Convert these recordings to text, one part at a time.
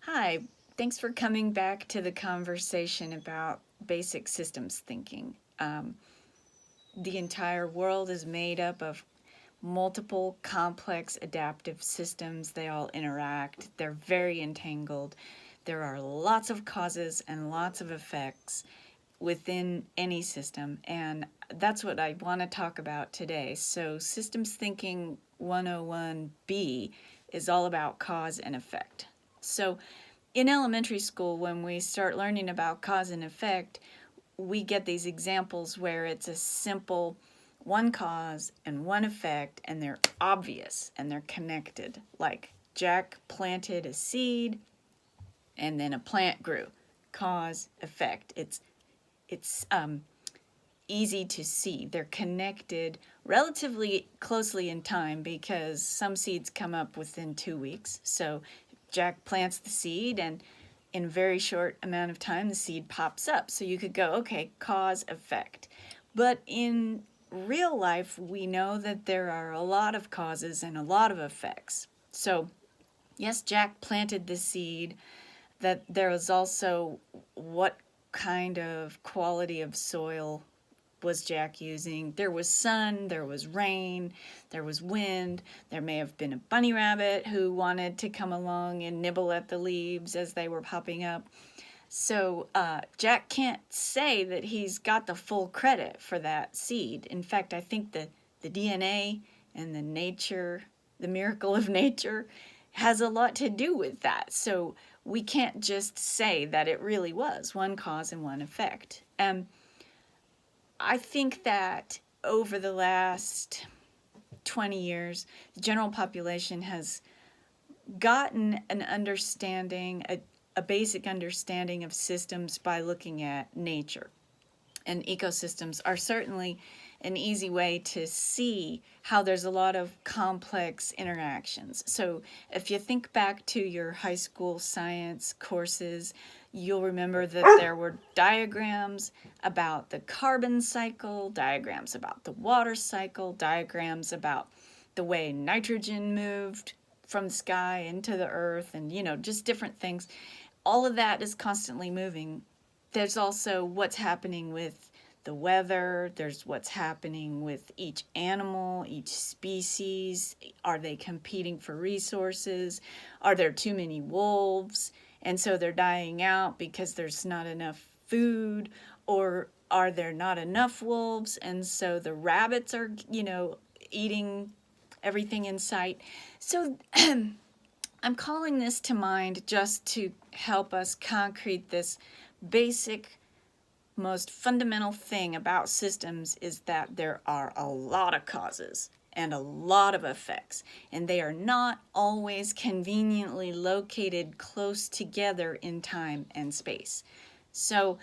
Hi, thanks for coming back to the conversation about basic systems thinking. The entire world is made up of multiple complex adaptive systems. They all interact, they're very entangled. There are lots of causes and lots of effects within any system, and that's what I want to talk about today. So, Systems Thinking 101B is all about cause and effect. So, in elementary school, when we start learning about cause and effect, we get these examples where it's a simple one cause and one effect, and they're obvious and they're connected. Like Jack planted a seed and then a plant grew. Cause, effect. It's easy to see. They're connected relatively closely in time because some seeds come up within 2 weeks. So Jack plants the seed, and in a very short amount of time, the seed pops up. So you could go, okay, cause, effect. But in real life, we know that there are a lot of causes and a lot of effects. So, yes, Jack planted the seed, that there was also what kind of quality of soil was Jack using. There was sun, there was rain, there was wind. There may have been a bunny rabbit who wanted to come along and nibble at the leaves as they were popping up. So Jack can't say that he's got the full credit for that seed. In fact, I think the DNA and the miracle of nature, has a lot to do with that. So we can't just say that it really was one cause and one effect. I think that over the last 20 years, the general population has gotten an understanding, a basic understanding of systems by looking at nature. And ecosystems are certainly an easy way to see how there's a lot of complex interactions. So if you think back to your high school science courses, you'll remember that there were diagrams about the carbon cycle, diagrams about the water cycle, diagrams about the way nitrogen moved from the sky into the earth, and just different things. All of that is constantly moving. There's also what's happening with the weather. There's what's happening with each animal, each species. Are they competing for resources? Are there too many wolves, and so they're dying out because there's not enough food? Or are there not enough wolves, and so the rabbits are, eating everything in sight? So I'm calling this to mind just to help us concrete this basic, most fundamental thing about systems, is that there are a lot of causes and a lot of effects, and they are not always conveniently located close together in time and space. So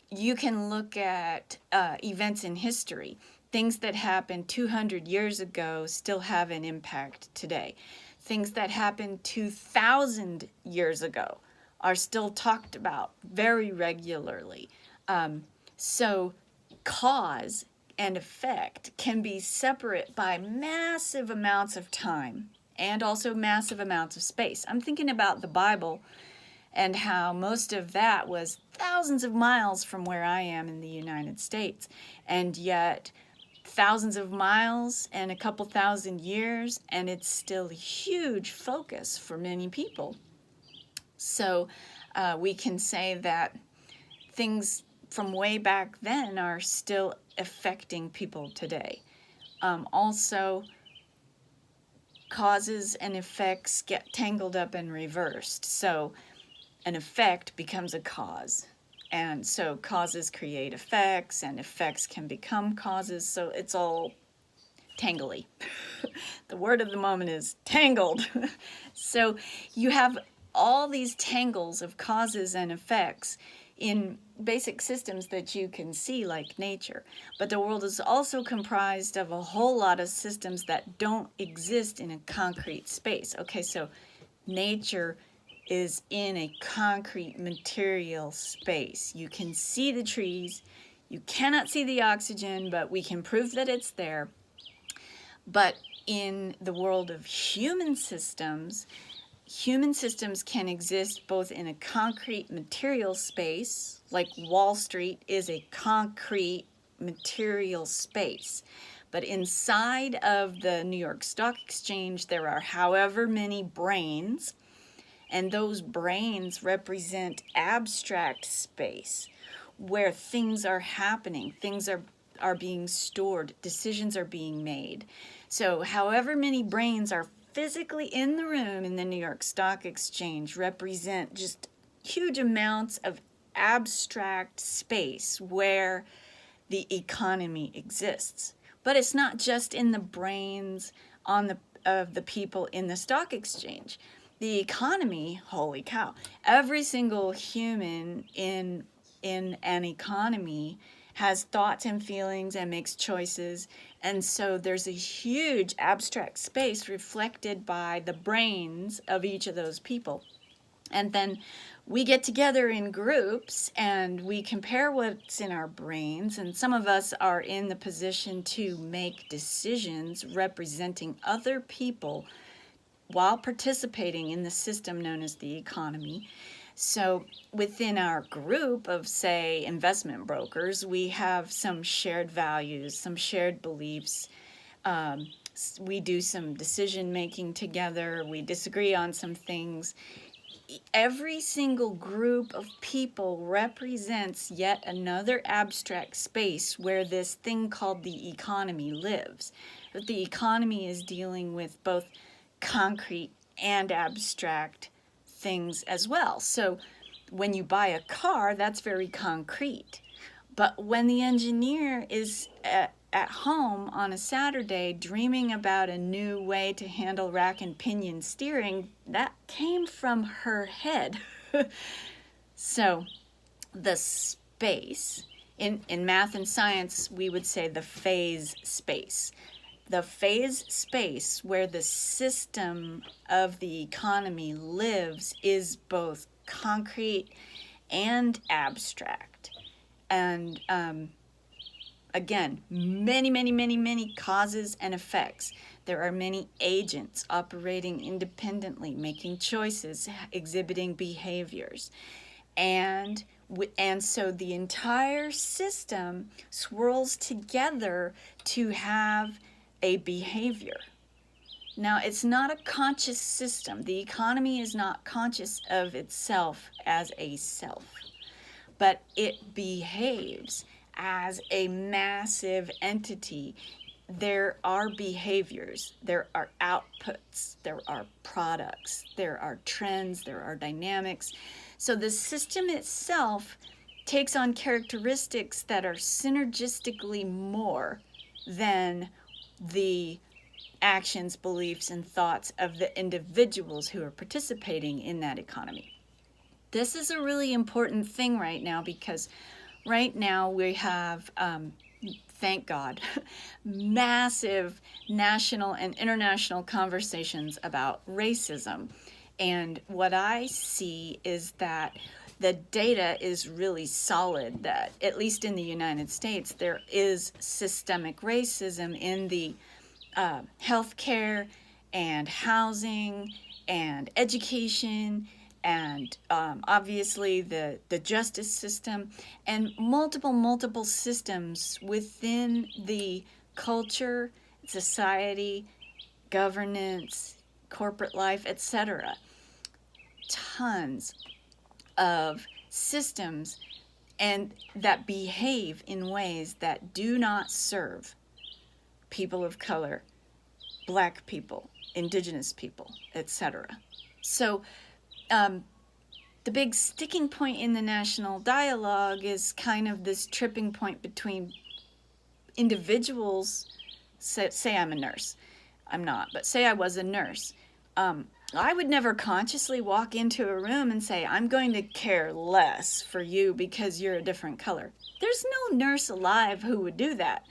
you can look at events in history. Things that happened 200 years ago still have an impact today. Things that happened 2,000 years ago are still talked about very regularly. So cause and effect can be separate by massive amounts of time and also massive amounts of space. I'm thinking about the Bible and how most of that was thousands of miles from where I am in the United States, and yet thousands of miles and a couple thousand years, and it's still a huge focus for many people. So we can say that things from way back then are still affecting people today. Also, causes and effects get tangled up and reversed. So an effect becomes a cause. And so causes create effects, and effects can become causes. So it's all tangly. The word of the moment is tangled. So you have all these tangles of causes and effects in basic systems that you can see, like nature. But the world is also comprised of a whole lot of systems that don't exist in a concrete space. Okay, so nature is in a concrete material space. You can see the trees. You cannot see the oxygen, but we can prove that it's there. But in the world of human systems, human systems can exist both in a concrete material space, like Wall Street is a concrete material space. But inside of the New York Stock Exchange, there are however many brains, and those brains represent abstract space where things are happening, things are being stored, decisions are being made. So however many brains are physically in the room in the New York Stock Exchange represent just huge amounts of abstract space where the economy exists. But it's not just in the brains of the people in the stock exchange. The economy, holy cow, every single human in an economy has thoughts and feelings and makes choices. And so there's a huge abstract space reflected by the brains of each of those people. And then we get together in groups and we compare what's in our brains. And some of us are in the position to make decisions representing other people while participating in the system known as the economy. So within our group of, say, investment brokers, we have some shared values, some shared beliefs. We do some decision making together. We disagree on some things. Every single group of people represents yet another abstract space where this thing called the economy lives. But the economy is dealing with both concrete and abstract things as well. So when you buy a car, that's very concrete. But when the engineer is at home on a Saturday dreaming about a new way to handle rack and pinion steering, that came from her head. So the space, in math and science, we would say the phase space. The phase space where the system of the economy lives is both concrete and abstract. And again, many causes and effects. There are many agents operating independently, making choices, exhibiting behaviors. And so the entire system swirls together to have a behavior. Now, it's not a conscious system. The economy is not conscious of itself as a self, but it behaves as a massive entity. There are behaviors, there are outputs, there are products, there are trends, there are dynamics. So the system itself takes on characteristics that are synergistically more than the actions, beliefs, and thoughts of the individuals who are participating in that economy. This is a really important thing right now because right now we have, thank God, massive national and international conversations about racism. And what I see is that the data is really solid that, at least in the United States, there is systemic racism in the healthcare and housing and education and obviously the justice system and multiple systems within the culture, society, governance, corporate life, etc. Tons of systems and that behave in ways that do not serve people of color, Black people, Indigenous people, etc. So the big sticking point in the national dialogue is kind of this tripping point between individuals. Say I'm a nurse. I'm not, but say I was a nurse. I would never consciously walk into a room and say, I'm going to care less for you because you're a different color. There's no nurse alive who would do that.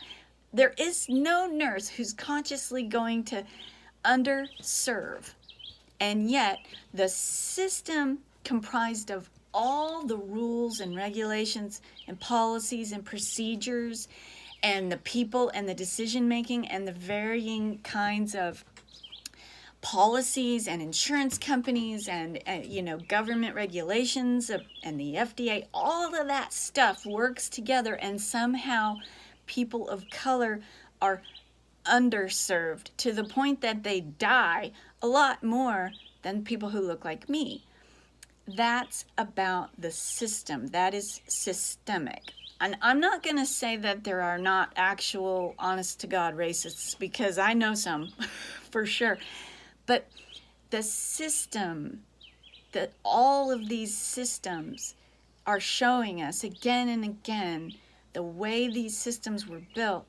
There is no nurse who's consciously going to underserve. And yet, the system comprised of all the rules and regulations and policies and procedures and the people and the decision making and the varying kinds of policies and insurance companies and government regulations and the FDA, all of that stuff works together, and somehow people of color are underserved to the point that they die a lot more than people who look like me. That's about the system. That is systemic. And I'm not going to say that there are not actual honest to God racists, because I know some for sure. But the system, that all of these systems are showing us again and again, the way these systems were built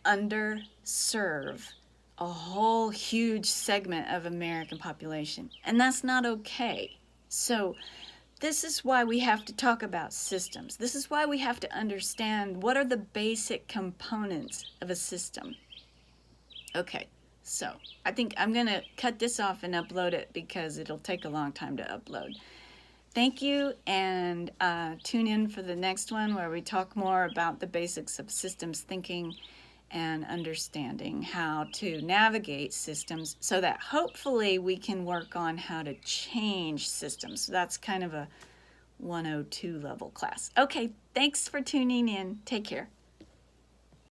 underserve a whole huge segment of American population. And that's not okay. So this is why we have to talk about systems. This is why we have to understand what are the basic components of a system. Okay, so I think I'm going to cut this off and upload it because it'll take a long time to upload. Thank you, and tune in for the next one where we talk more about the basics of systems thinking and understanding how to navigate systems so that hopefully we can work on how to change systems. So that's kind of a 102 level class. Okay, thanks for tuning in. Take care.